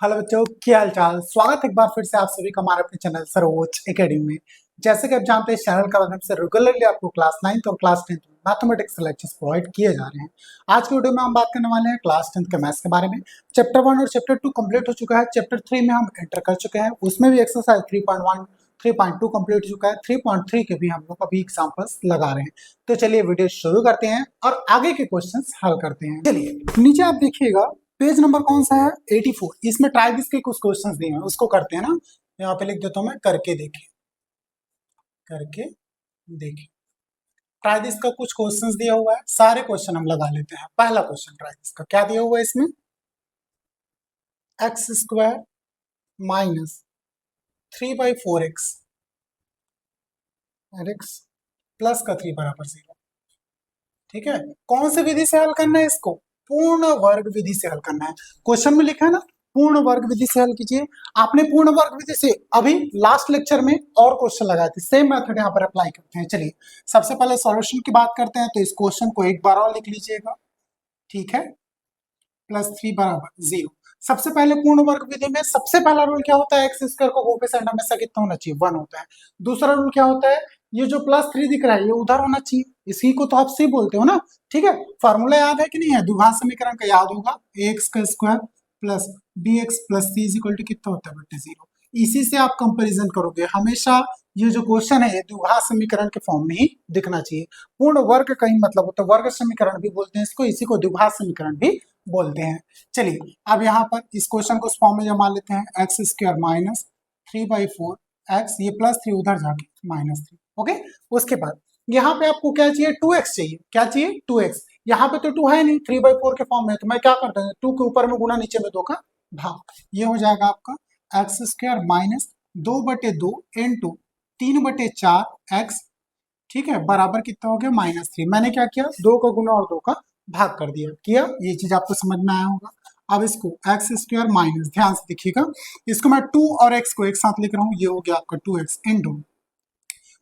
Hello बच्चों, क्या हाल चाल। स्वागत है एक बार फिर से आप सभी का हमारे अपने चैनल सरोज एकेडमी में। जैसे कि आप जानते हैं, चैनल का माध्यम से रेगुलरली आपको क्लास 9th और क्लास 10th में मैथमेटिक्स लेक्चर्स प्रोवाइड किए जा रहे हैं। आज की वीडियो में हम बात करने वाले हैं क्लास 10th के मैथ्स के बारे में। चैप्टर 1 और चैप्टर 2 कंप्लीट हो चुका है। चैप्टर 3 में हम एंटर कर चुके हैं, उसमें भी एक्सरसाइज 3.1 3.2 कंप्लीट हो चुका है। 3.3 के भी हम लोग अभी एग्जाम्पल्स लगा रहे हैं। तो चलिए वीडियो शुरू करते हैं और आगे के क्वेश्चंस हल करते हैं। चलिए नीचे आप देखिएगा, पेज नंबर कौन सा है? 84। इसमें ट्राई दिस के कुछ क्वेश्चंस दिए हैं, उसको करते हैं ना। यहाँ पे लिख देता हूं मैं, करके देखें। करके देखें। ट्राई दिस का कुछ क्वेश्चंस दिया हुआ है, सारे क्वेश्चन हम लगा लेते हैं। पहला क्वेश्चन ट्राई दिस का क्या दिया हुआ है इसमें? एक्स स्क्वायर माइनस 3/4x और x प्लस का 3 बराबर 0। ठीक है, कौन सी विधि से हल करना है इसको? पूर्ण वर्ग विधि से हल करना है। क्वेश्चन में लिखा है ना, पूर्ण वर्ग विधि से हल कीजिए। आपने पूर्ण वर्ग विधि से अभी लास्ट लेक्चर में और क्वेश्चन लगाए थे, सेम मेथड यहाँ पर अप्लाई करते हैं। चलिए सबसे पहले सॉल्यूशन की बात करते हैं, तो इस क्वेश्चन को एक बार और लिख लीजिएगा। ठीक है, +3 बराबर 0। सबसे पहले पूर्ण वर्ग विधि में सबसे पहला रूल क्या होता है? एक्स स्क्वायर को कोफिशिएंट हमेशा कितना होना चाहिए? 1 होता है। दूसरा रूल क्या होता है? ये जो +3 दिख रहा है ये उधर होना चाहिए, इसी को तो आप सी बोलते हो ना। ठीक है, फॉर्मूला याद है कि नहीं है? द्विघात समीकरण का याद होगा, एक्स का square plus b x plus c is equal to कितना होता है बेटे? 0। इसी से आप कंपेरिजन करोगे। हमेशा ये जो क्वेश्चन है ये द्विघात समीकरण के फॉर्म में ही दिखना चाहिए। पूर्ण वर्ग का ही मतलब होता है, वर्ग समीकरण भी बोलते हैं इसको, इसी को द्विघात समीकरण भी बोलते हैं। चलिए अब यहाँ पर इस क्वेश्चन को इस फॉर्म में जमा लेते हैं। एक्स स्क्वायर माइनस 3/4 एक्स, ये +3 उधर जाके -3। ओके, उसके बाद यहाँ पे आपको क्या चाहिए? 2x चाहिए। क्या चाहिए? 2x। यहाँ पे तो 2 है नहीं, 3/4 के फॉर्म में, तो मैं क्या करता हूँ, 2 के ऊपर में गुना, नीचे में 2 का भाग। ये हो जाएगा आपका x square minus 2/2 into 3/4 x. ठीक है, बराबर कितना हो गया? -3। मैंने क्या किया? 2 का गुना और 2 का भाग कर दिया। ये चीज आपको समझ में आया होगा। अब इसको एक्स स्क्वायर माइनस, ध्यान से देखिएगा, इसको मैं 2 और x को एक साथ लिख रहा हूँ। ये हो गया आपका 2x इंटू,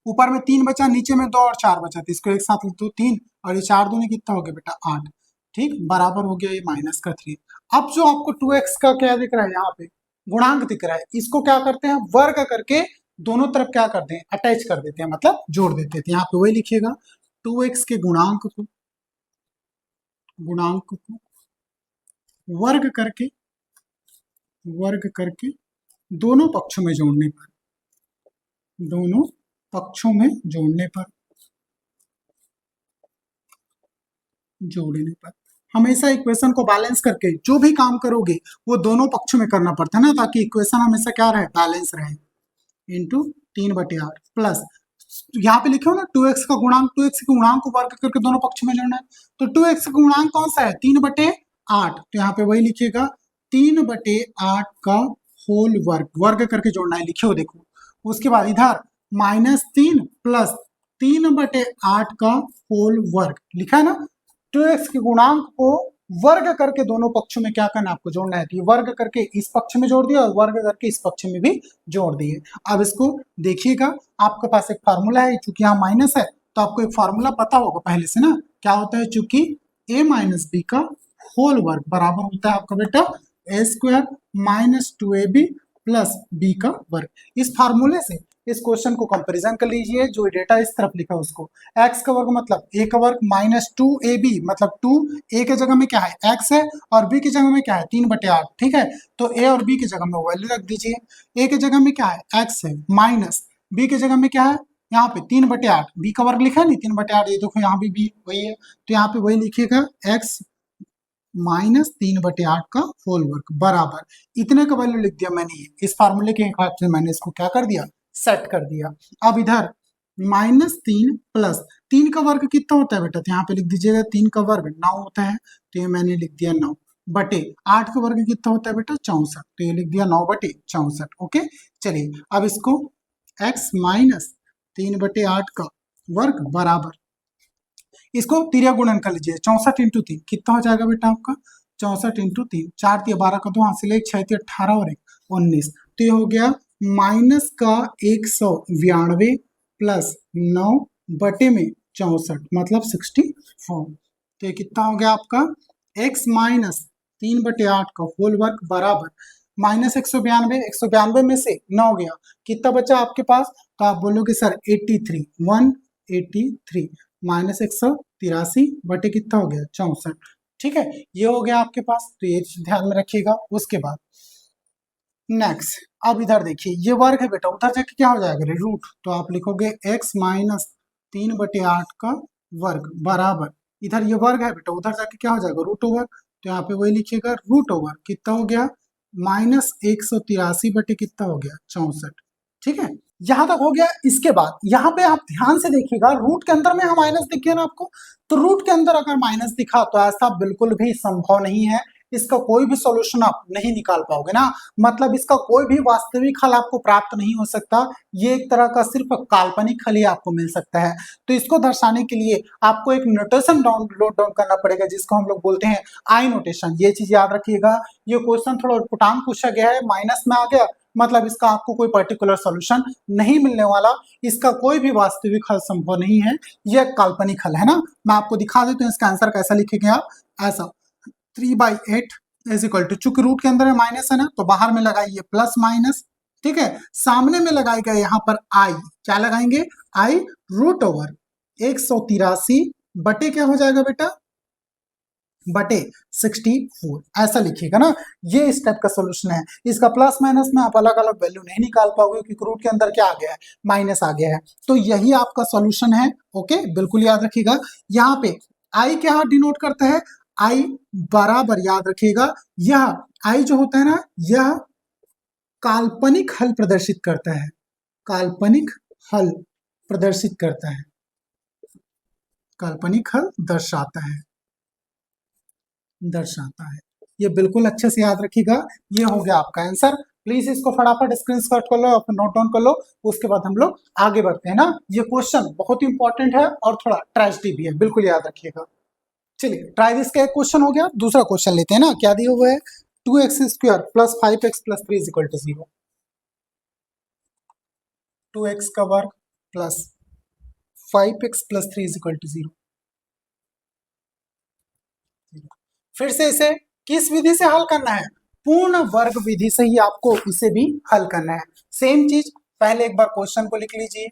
ऊपर में 3 बचा, नीचे में 2 और 4 बचा, तो इसको एक साथ लिख दो 3, और ये 4 दूनी कितना हो गया बेटा? 8। ठीक, बराबर हो गया ये -3। अब जो आपको 2x का क्या दिख रहा है यहाँ पे? गुणांक दिख रहा है। इसको क्या करते हैं? वर्ग करके दोनों तरफ क्या करते हैं? अटैच कर देते हैं, मतलब जोड़ देते हैं। यहाँ पे वही लिखिएगा, 2x के गुणांक को वर्ग करके दोनों पक्षों में जोड़ने पर, दोनों पक्षों में जोड़ने पर हमेशा इक्वेशन को बैलेंस करके जो भी काम करोगे वो दोनों पक्षों में करना पड़ता है ना, ताकि इक्वेशन हमेशा क्या रहे? बैलेंस रहे। इंटू 3/8 प्लस, यहाँ पे लिखे हो ना 2x का गुणांक, 2x के गुणांक को वर्ग करके दोनों पक्षों में जोड़ना है। तो 2x का गुणांक कौन सा है? 3/8। तो यहाँ पे वही लिखिएगा, 3/8 का होल वर्ग करके जोड़ना है। लिखियो देखो, उसके बाद इधर -3 प्लस 3/8 का होल वर्ग लिखा है ना। 2x के गुणांक को वर्ग करके दोनों पक्षों में क्या करना है? आपको जोड़ना है। तो वर्ग करके इस पक्ष में जोड़ दिया और वर्ग करके इस पक्ष में भी जोड़ दिए। अब इसको देखिएगा, आपके पास एक फार्मूला है, चूंकि यहाँ माइनस है तो आपको एक फार्मूला पता होगा पहले से ना। क्या होता है? चूंकि a माइनस बी का होल वर्ग बराबर होता है आपका बेटा a square minus 2ab plus b का वर्ग। इस फार्मूले से इस क्वेश्चन को कंपैरिजन कर लीजिए। जो डेटा इस तरफ लिखा है उसको, x का वर्ग मतलब a का वर्ग माइनस 2ab मतलब 2, a के जगह में क्या है? x है, और b की जगह में क्या है? 3/8। ठीक है, तो a और b की जगह में वैल्यू रख दीजिए। a के जगह में क्या है? x है, माइनस b की जगह में क्या है? यहाँ पे 3/8, b का वर्ग लिखा है नहीं, 3/8। ये देखो यहाँ भी b वही है, तो यहाँ पे वही लिखिएगा, x -3/8 का होल वर्ग बराबर इतने का वैल्यू लिख दिया मैंने। इस फार्मूले के हिसाब से मैंने इसको क्या कर दिया? सेट कर दिया। अब इधर -3 प्लस 3 का वर्ग कितना होता है बेटा? तो यहाँ पे लिख दीजिएगा 3 का वर्ग 9 होता है, तो ये मैंने लिख दिया 9 बटे 8 का वर्ग कितना होता है बेटा? 64, तो ये लिख दिया 9 बटे 64। ओके, चलिए अब इसको x -3/8 का वर्ग बराबर, इसको तिरिया गुणन कर लीजिए। 64 इंटू 3 कितना हो जाएगा बेटा आपका? 64 इंटू 3, 4 × 12 का 2 हासिल, 1 6 18 और 1 19, तो ये हो गया माइनस का 192 प्लस 9 बटे में 64 मतलब 64। तो ये कितना हो गया आपका? x -3/8 का होल वर्ग बराबर माइनस 192 में से 9 गया, कितना बचा आपके पास? तो आप बोलोगे सर 83, 183 माइनस 183 बटे कितना हो गया? 64। ठीक है, ये हो गया आपके पास, तो ये ध्यान में रखिएगा। उसके बाद नेक्स्ट, अब इधर देखिए, ये वर्ग है बेटा, उधर जाके क्या हो जाएगा? रूट। तो आप लिखोगे x माइनस 3/8 का वर्ग बराबर, इधर ये वर्ग है बेटा, उधर जाके क्या हो जाएगा? Root over. तो यहाँ पे वही लिखिएगा, रूट ओवर कितना हो गया? माइनस 183 बटे कितना हो गया? 64। ठीक है, यहां तक हो गया। इसके बाद यहाँ पे आप ध्यान से देखिएगा, रूट के अंदर में माइनस दिख गया ना आपको, तो रूट के अंदर अगर माइनस दिखा तो ऐसा बिल्कुल भी संभव नहीं है, इसका कोई भी सॉल्यूशन आप नहीं निकाल पाओगे ना, मतलब इसका कोई भी वास्तविक हल आपको प्राप्त नहीं हो सकता, ये एक तरह का सिर्फ काल्पनिक हल ही आपको मिल सकता है। तो इसको दर्शाने के लिए आपको एक नोटेशन नोट डाउन करना पड़ेगा, जिसको हम लोग बोलते हैं आई नोटेशन। ये चीज याद रखिएगा, ये क्वेश्चन थोड़ा उटपटांग पूछा गया है, माइनस में आ गया, मतलब इसका आपको कोई पर्टिकुलर सॉल्यूशन नहीं मिलने वाला, इसका कोई भी वास्तविक हल संभव नहीं है, यह काल्पनिक हल है ना। मैं आपको दिखा देता हूँ इसका आंसर कैसा लिखेंगे आप, ऐसा 3/8 इज इक्वल टू, चूंकि रूट के अंदर में माइनस है ना, तो बाहर में लगाइए प्लस माइनस, ठीक है, सामने में लगाएगा यहाँ पर आई, क्या लगाएंगे? आई रूट ओवर 183 बटे क्या हो जाएगा बेटा? बटे 64, ऐसा लिखिएगा ना। ये इस टाइप का सोल्यूशन है। इसका प्लस माइनस में आप अलग अलग वैल्यू नहीं निकाल पाओगे, क्योंकि रूट के अंदर क्या आ गया है? माइनस आ गया है। तो यही आपका सोल्यूशन है। ओके, बिल्कुल याद रखिएगा। यहाँ पे आई क्या डिनोट करता है? आई बराबर, याद रखिएगा, यह आई जो होता है ना, यह काल्पनिक हल प्रदर्शित करता है, काल्पनिक हल प्रदर्शित करता है, काल्पनिक हल दर्शाता है, दर्शाता है। ये बिल्कुल अच्छे से याद रखिएगा। ये हो गया आपका आंसर। प्लीज इसको फटाफट स्क्रीनशॉट कर लो, अपना नोट डाउन कर लो, उसके बाद हम लोग आगे बढ़ते हैं ना। ये क्वेश्चन बहुत इंपॉर्टेंट है और थोड़ा ट्रेजेडी भी है, बिल्कुल याद रखिएगा। चलिए, ट्राई दिस का एक क्वेश्चन हो गया, दूसरा क्वेश्चन लेते हैं ना। क्या दिया हुआ है? 2x² plus 5x plus 3 is equal to 0। 2x का वर्ग plus 5x plus 3 is equal to 0। फिर से इसे किस विधि से हल करना है? पूर्ण वर्ग विधि से ही आपको इसे भी हल करना है। सेम चीज, पहले एक बार क्वेश्चन को लिख लीजिए,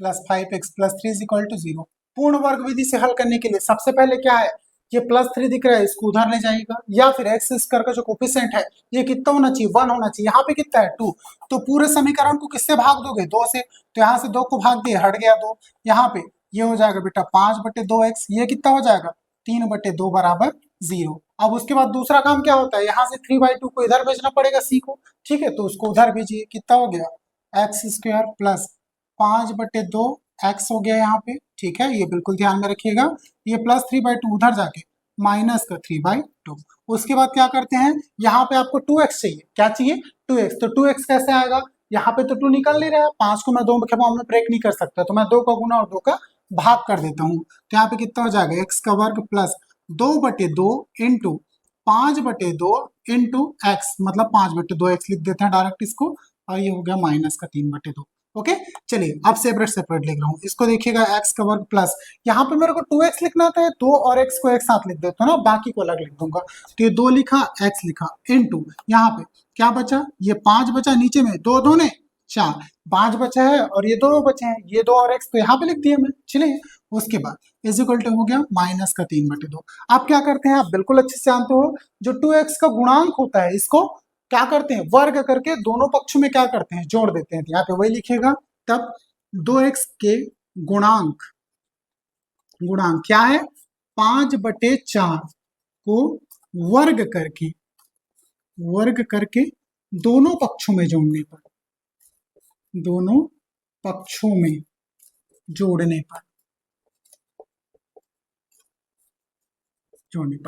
plus 5x plus 3 is equal to 0। पूर्ण वर्ग विधि से हल करने के लिए सबसे पहले क्या है? ये प्लस 3 दिख रहा है, इसको उधर ले जाएगा, या फिर एक्स स्क्वायर का जो कोफिशिएंट है ये कितना होना चाहिए? 1 होना चाहिए। यहाँ पे कितना है? 2। तो पूरे समीकरण को किससे भाग दोगे? 2 से। तो यहाँ से 2 को भाग दिए, हट गया 2। यहाँ पे ये हो जाएगा बेटा 5/2x, ये कितना हो जाएगा? 3/2 बराबर 0। अब उसके बाद दूसरा काम क्या होता है? यहाँ से 3/2 को इधर भेजना पड़ेगा सी को, ठीक है, तो उसको उधर भेजिए, कितना हो गया? x² प्लस 5/2 एक्स हो गया यहाँ पे, ठीक है, ये बिल्कुल ध्यान में रखिएगा। ये प्लस 3/2 उधर जाके माइनस का 3/2। उसके बाद क्या करते हैं? यहाँ पे आपको 2x चाहिए, क्या चाहिए? 2x। तो 2x कैसे आएगा? यहाँ पे तो 2 निकल नहीं रहा है, 5 को मैं 2 के फॉर्म में ब्रेक नहीं कर सकता, तो मैं 2 का गुना और 2 का भाग कर देता हूँ। तो यहाँ पे कितना हो जाएगा? x का वर्ग प्लस 2/2 इंटू 5/2 इंटू एक्स, मतलब 5/2x लिख देते हैं डायरेक्ट इसको, और ये हो गया माइनस का 3/2। ओके, चलिए अब सेपरेट सेपरेट लिख रहा हूँ इसको। देखिएगा x का वर्ग प्लस, यहाँ पे मेरे को 2x लिखना था, 2 और x को एक साथ लिख देता हूँ ना, बाकी को अलग लिख दूंगा। तो ये 2 लिखा, x लिखा, इनटू यहाँ पे क्या बचा? ये 5 बचा, नीचे में 2 2 4, 5 बचा है और ये 2 बचे हैं, ये 2 और x तो यहाँ पे लिख दिया मैं। चलिए, उसके बाद इज इक्वल टू हो गया माइनस का 3/2। आप क्या करते हैं? आप बिल्कुल अच्छे से जानते हो, जो 2x का गुणांक होता है इसको क्या करते हैं? वर्ग करके दोनों पक्षों में क्या करते हैं? जोड़ देते हैं। यहाँ पे वही लिखेगा, तब 2x के गुणांक, गुणांक क्या है? 5/4 को वर्ग करके दोनों पक्षों में जोड़ने पर, दोनों पक्षों में जोड़ने पर,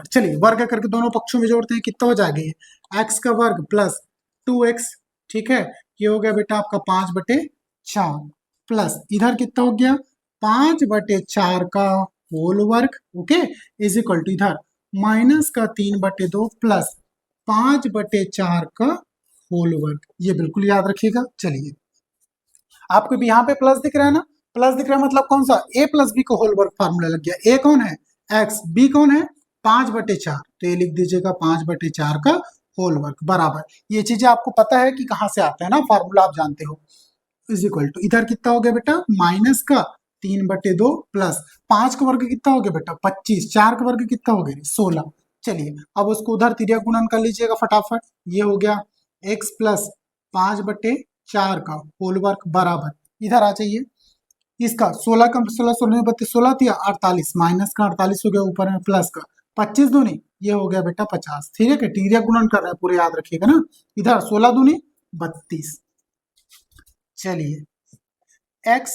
चलिए वर्ग करके दोनों पक्षों में जोड़ते हैं, कितना हो जाएगा? ये x का वर्ग प्लस 2x, ठीक है, ये हो गया बेटा आपका 5/4 प्लस इधर कितना हो गया? 5/4 का होल वर्ग, ओके, इज इक्वल टू इधर माइनस का 3/2 प्लस 5/4 का होल वर्ग। ये बिल्कुल याद रखिएगा। चलिए, आपको भी यहाँ पे प्लस दिख रहा है ना, प्लस दिख रहा है मतलब कौन सा? a प्लस बी का होल वर्ग फार्मूला लग गया। a कौन है? x, b कौन है? 5/4, तो ये लिख दीजिएगा 5/4 का होल वर्ग बराबर, ये चीजें आपको पता है कि कहाँ से आते हैं ना, फार्मूला आप जानते हो, इज इक्वल टू इधर कितना हो गया बेटा माइनस का 3/2 प्लस 5 का वर्ग कितना हो गया बेटा 25, 4 का वर्ग कितना हो गया 16। चलिए अब उसको उधर तिर्यक गुणन कर लीजिएगा फटाफट, ये हो गया x प्लस 5/4 का होल वर्ग बराबर, इधर आ जाइए इसका 16 का 16 16 32 16 दिया 48 माइनस का 48 हो गया ऊपर में प्लस का 25 दूनी ये हो गया बेटा 50, ठीक है कि तिर्यक गुणन कर रहे हैं पूरे याद रखिएगा ना, इधर 16 दूनी 32। चलिए x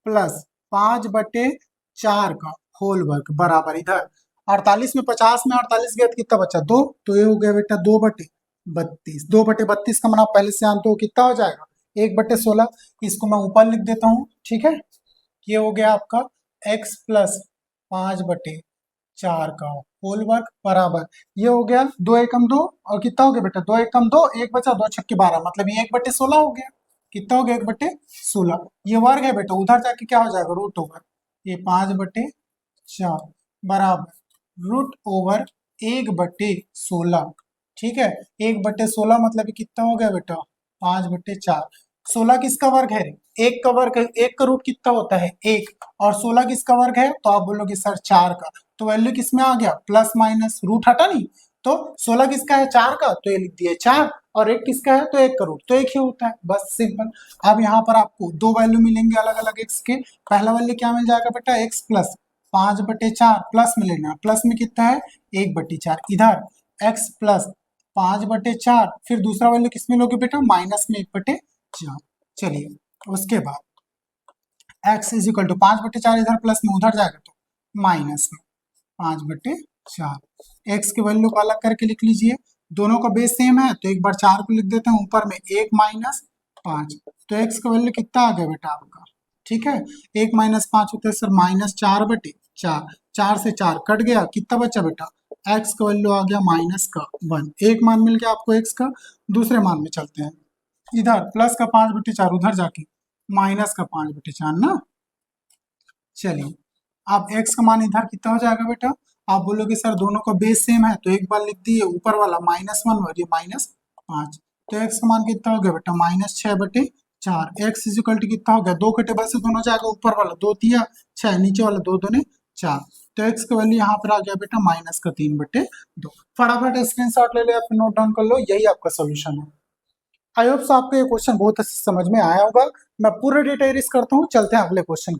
प्लस 5/4 का होल वर्ग बराबर, इधर 48 में 50 में 48 गया तो कितना बचा 2, तो ये हो गया बेटा 2/32, 2/32 का मान आप पहले से जानते हो कितना हो जाएगा 1/16, इसको मैं ऊपर लिख देता हूँ, ठीक है, ये हो गया आपका x प्लस 5/4 का होल वर्ग बराबर, ये हो गया 2 एकम 2 और कितना हो गया बेटा 2 एकम 2 1 बचा 2 छक्के 12, मतलब ये 1/16 हो गया, कितना हो गया 1/16, ये वर्ग है बेटा, उधर जाके क्या हो जाएगा रूट ओवर, ये 5/4 बराबर रूट ओवर 1/16, ठीक है, 1/16 मतलब कितना हो गया बेटा 5/4, 16 किसका वर्ग है, एक का वर्ग है, एक का रूट कितना होता है 1, और 16 किसका वर्ग है, तो आप बोलोगे सर 4 का, तो वैल्यू किसमें आ गया प्लस माइनस, रूट हटा नहीं, तो 16 किसका है 4 का, तो ये लिख दिए 4, और एक किसका है तो एक का रूट तो एक ही होता है, बस सिंपल। अब यहाँ पर आपको दो वैल्यू मिलेंगे अलग अलग एक्स के, पहला वैल्यू क्या मिल जाएगा बेटा x प्लस 5/4 प्लस में लेना, प्लस में कितना है 1/4, इधर x प्लस 5/4, फिर दूसरा वैल्यू किसमें लोगे बेटा माइनस में 1/4। चलिए उसके बाद x इज इक्वल टू 5/4 इधर प्लस में उधर जाएगा तो माइनस में 5/4, x के वैल्यू को अलग करके लिख लीजिए, दोनों का बेस सेम है तो एक बार 4 को लिख देते हैं ऊपर में 1 माइनस 5, तो x का वैल्यू कितना आ गया बेटा आपका, ठीक है, 1 माइनस 5 होता है सर -4/4, 4 से 4 कट गया, कितना बचा बेटा x का वैल्यू आ गया माइनस का 1, एक मान मिल गया आपको x का, दूसरे मान में चलते हैं, इधर प्लस का 5/4 उधर जाके माइनस का 5/4 ना। चलिए अब x का मान इधर कितना हो जाएगा बेटा, आप बोलोगे सर दोनों का बेस सेम है तो एक बार लिख दिए ऊपर वाला -1 और ये -5, तो x का मान कितना हो गया बेटा -6/4, x इज इक्वल टू कितना हो गया 2 के टेबल से दोनों जाएगा ऊपर वाला 2 तिया 6, नीचे वाला 2 दूने 4, तो x का वैल्यू यहाँ पर आ गया बेटा -3/2। फटाफट स्क्रीनशॉट ले ले या फिर नोट डाउन कर लो, यही आपका सोल्यूशन है। आई होप सो आपको ये क्वेश्चन बहुत अच्छे से समझ में आया होगा, मैं पूरा डेटा एरिस करता हूँ, चलते हैं अगले क्वेश्चन।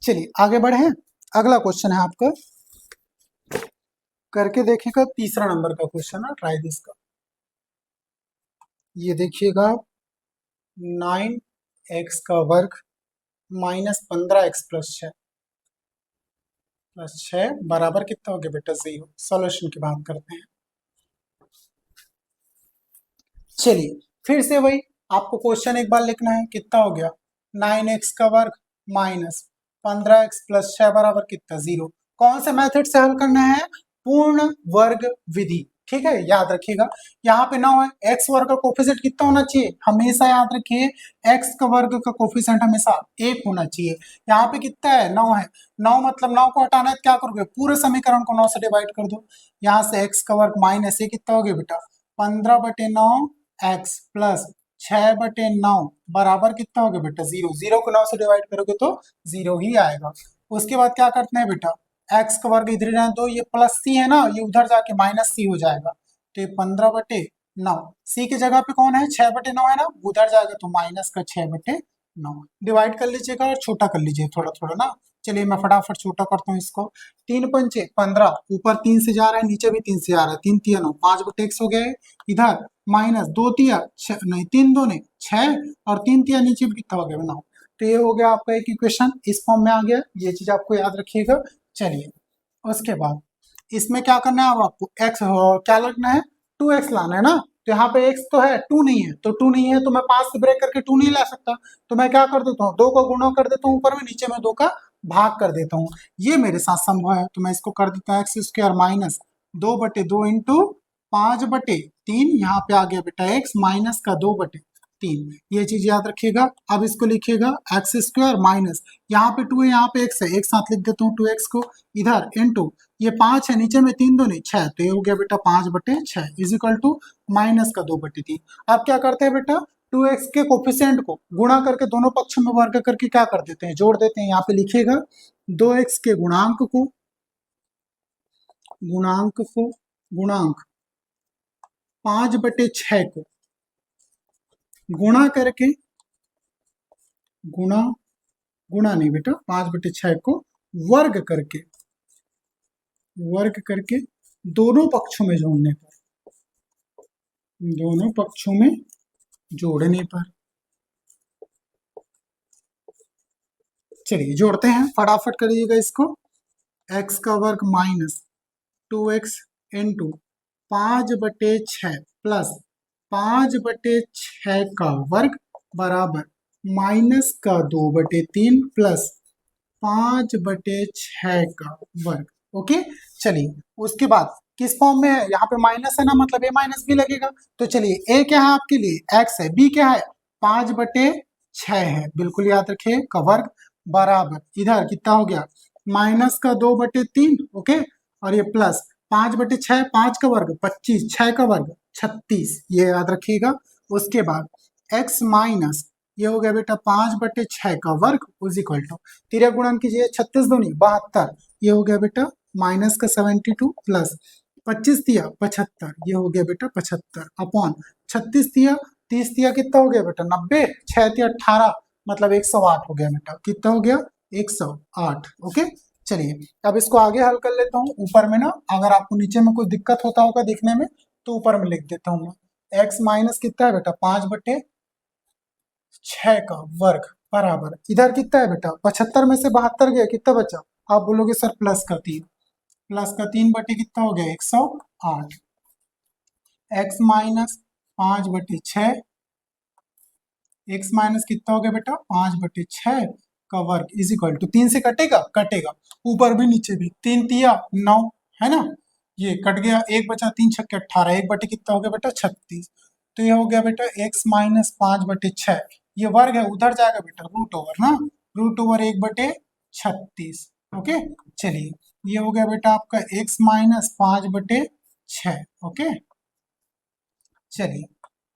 चलिए आगे बढ़े, अगला क्वेश्चन है आपका, करके देखिएगा, तीसरा नंबर का क्वेश्चन है, ट्राई दिस का, ये देखिएगा 9x का वर्ग -15x प्लस 6 बराबर कितना हो गया बेटा 0, सॉल्यूशन की बात करते हैं। चलिए फिर से वही आपको क्वेश्चन एक बार लिखना है, कितना हो गया 9x का वर्ग -15x प्लस 6 बराबर कितना 0, कौन से मेथड से हल करना है, पूर्ण वर्ग विधि, ठीक है, याद रखिएगा यहाँ पे 9 है, x वर्ग का कोफिशिएंट कितना होना चाहिए, हमेशा याद रखिए x का वर्ग का कोफिशिएंट हमेशा 1 होना चाहिए, यहाँ पे कितना है 9 है, 9 मतलब 9 को हटाना है, क्या करोगे पूरे समीकरण को 9 से डिवाइड कर दो, यहाँ से x का वर्ग माइनस ये कितना हो गया बेटा 15/9 x प्लस 6/9 बराबर कितना हो गया बेटा 0, 0 को 9 से डिवाइड करोगे तो 0 ही आएगा। उसके बाद क्या करते हैं बेटा x का वर्ग इधर रहने दो, ये प्लस c है ना, ये उधर जाके माइनस c हो जाएगा, तो ये 15/9, c की जगह पे कौन है 6/9 है ना, उधर जाएगा तो माइनस का 6/9, डिवाइड कर लीजिएगा और छोटा कर लीजिए थोड़ा थोड़ा ना। चलिए मैं फटाफट छोटा करता हूँ इसको, 3×5 = 15, ऊपर 3 से जा रहा है नीचे भी 3 से जा रहा है, 3 तिया 9, 5/x हो गया, इधर माइनस 2 तिया 6 नहीं 3 दूने 6 और 3 तिया नीचे भी कितना हो गया 9, तो ये हो गया आपका एक इक्वेशन इस फॉर्म में आ गया, ये चीज आपको याद रखिएगा। चलिए उसके बाद इसमें क्या करना है, अब आपको x क्या लगना है 2x लाना है ना, तो यहाँ पे x तो है 2 नहीं है, तो 2 नहीं है तो मैं 5 से ब्रेक करके 2 नहीं ला सकता, तो मैं क्या कर देता हूँ 2 को गुणा कर देता हूँ ऊपर में, नीचे में 2 का भाग कर देता हूँ, ये मेरे साथ संभव है, तो मैं इसको कर देता हूँ x² माइनस 2/2 इंटू 5/3, यहाँ पे आ गया बेटा x माइनस का 2/3, 3, ये चीज याद रखिएगा। अब इसको लिखिएगा एक्स स्क्वायर माइनस, यहाँ पे 2 है यहाँ पे x है, एक साथ लिख देता हूँ 2x को इधर इनटू ये 5 है नीचे में 3 दूनी 6, तो ये हो गया बेटा 5/6 इज इक्वल टू माइनस का 2/3। अब क्या करते हैं बेटा 2x के कोफिशिएंट को गुणा करके दोनों पक्षों में वर्ग करके क्या कर देते हैं जोड़ देते हैं। यहाँ पे लिखिएगा 2x के गुणांक 5/6 को गुणा करके गुणा नहीं बेटा 5/6 को वर्ग करके दोनों पक्षों में जोड़ने पर चलिए जोड़ते हैं, फटाफट करिएगा इसको। x का वर्ग माइनस 2x इंटू 5/6 प्लस 5/6 का वर्ग बराबर माइनस का 2/3 प्लस 5/6 का वर्ग। ओके चलिए उसके बाद किस फॉर्म में है, यहाँ पे माइनस है ना, मतलब a माइनस बी लगेगा। तो चलिए a क्या है आपके लिए x है, b क्या है 5/6 है, बिल्कुल याद रखिए का वर्ग बराबर इधर कितना हो गया माइनस का 2/3। ओके और ये प्लस 5/6, 5 का वर्ग 25, 6 का वर्ग 36, ये याद रखिएगा। उसके बाद x माइनस ये हो गया बेटा 5/6 का वर्ग इज इक्वल टू 3 गुणन कीजिए 36 दूनी 72, ये हो गया बेटा माइनस का 72 प्लस 25 दिया 75, ये हो गया बेटा 75 अपॉन 36 दिया 30 दिया कितना हो गया बेटा 90, 6 दिया 18 मतलब 108 हो गया बेटा, कितना हो गया 108। ओके चलिए अब इसको आगे हल कर लेता हूँ। ऊपर में ना अगर आपको नीचे में कोई दिक्कत होता होगा दिखने में तो ऊपर में लिख देता हूँ मैं। x माइनस कितना है बेटा 5/6 का वर्ग बराबर इधर कितना है बेटा 75 में से 72 गया कितना बचा, आप बोलोगे सर प्लस का 3 बटे कितना हो गया 108। x माइनस 5/6 x माइनस कितना हो गया बेटा 5/6 का वर्ग इज इक्वल टू 3 से कटेगा ऊपर भी नीचे भी 3 तिया 9 है ना, ये कट गया 1 बचा 3 छक्के 18, 1 बटे कितना हो गया बेटा 36, तो ये हो गया बेटा x माइनस 5/6, ये वर्ग है उधर जाएगा बेटा रूट ओवर ना, रूट ओवर 1/36। ओके चलिए ये हो गया बेटा आपका x माइनस 5/6। ओके चलिए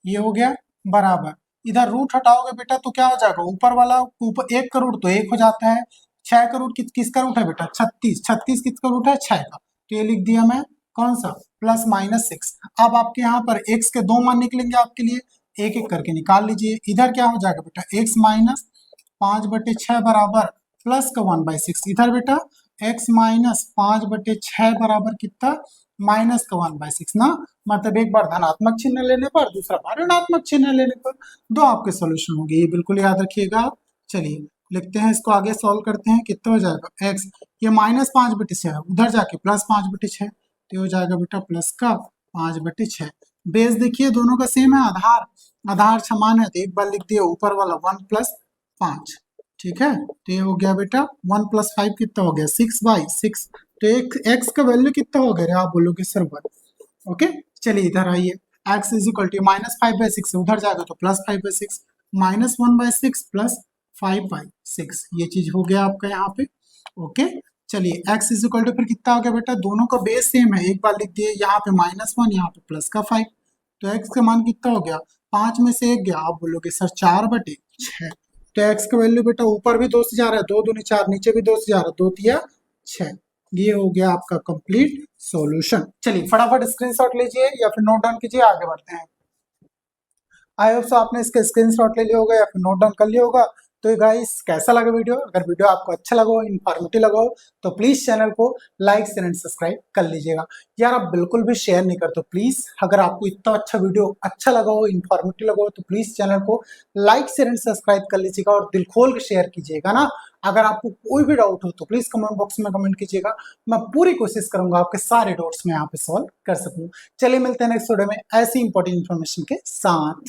ये हो गया बराबर इधर रूट हटाओगे बेटा तो क्या हो जाएगा ऊपर वाला ऊपर 1 का रूट तो 1 हो जाता है, 6 का रूट किसका रूट है बेटा 36, 36 किसका रूट है 6 का, तो ये लिख दिया मैं कौन सा प्लस माइनस 6। अब आपके यहाँ पर x के 2 मान निकलेंगे आपके लिए, एक एक करके निकाल लीजिए। इधर क्या हो जाएगा बेटा x माइनस 5/6 बराबर प्लस का 1/6, इधर बेटा x माइनस 5/6 बराबर कितना माइनस का 1/6 ना, मतलब एक बार धनात्मक चिन्ह लेने पर दूसरा बार ऋणात्मक चिन्ह लेने पर दो आपके सॉल्यूशन होंगे, ये बिल्कुल याद रखिएगा। चलिए लिखते हैं इसको आगे सॉल्व करते हैं, कितना हो जाएगा x ये माइनस 5/6 है उधर जाके प्लस 5/6, तो हो जाएगा बेटा प्लस का 5/6। बेस देखिए दोनों का सेम है, आधार समान है तो एक बार लिख दिया ऊपर वाला 1 + 5, ठीक है, तो ये हो गया बेटा 1 + 5 कितना हो गया 6/6, तो एक x का वैल्यू कितना हो गया आप बोलोगे सर 1। ओके चलिए इधर आइए x is equal to minus 5/6 उधर जाएगा तो प्लस 5/6 माइनस 1/6 प्लस 5/6, ये चीज हो गया आपका यहाँ पे। ओके चलिए x इज इक्वल टू फिर कितना हो गया बेटा दोनों का बेस सेम है, एक बार लिख दिए यहाँ पे -1 यहाँ पे प्लस का 5, तो x का मान कितना हो गया 5 में से 1 गया, आप बोलोगे सर 4/6, तो x का वैल्यू बेटा ऊपर भी 2 से जा रहा है 2 दूनी 4 नीचे भी 2 से जा रहा है 2 तिया 6, ये हो गया आपका कंप्लीट सॉल्यूशन। चलिए फटाफट स्क्रीनशॉट लीजिए या फिर नोट डाउन कीजिए, आगे बढ़ते हैं। आई होप सो आपने इसका स्क्रीनशॉट ले लिया होगा या फिर नोट डाउन कर लिया होगा। तो गाइस कैसा लगा वीडियो, अगर वीडियो आपको अच्छा लगा हो इन्फॉर्मेटिव लगा हो तो प्लीज चैनल को लाइक शेयर एंड सब्सक्राइब कर लीजिएगा। यार आप बिल्कुल भी शेयर नहीं करते, प्लीज अगर आपको इतना अच्छा वीडियो अच्छा लगा हो इन्फॉर्मेटिव लगा हो तो प्लीज चैनल को लाइक शेयर एंड सब्सक्राइब कर लीजिएगा और दिल खोल के शेयर कीजिएगा ना। अगर आपको कोई भी डाउट हो तो प्लीज कमेंट बॉक्स में कमेंट कीजिएगा, मैं पूरी कोशिश करूंगा आपके सारे डाउट्स में यहाँ पे सॉल्व कर सकूं। चलिए मिलते हैं नेक्स्ट वीडियो में ऐसी इंपॉर्टेंट इन्फॉर्मेशन के साथ।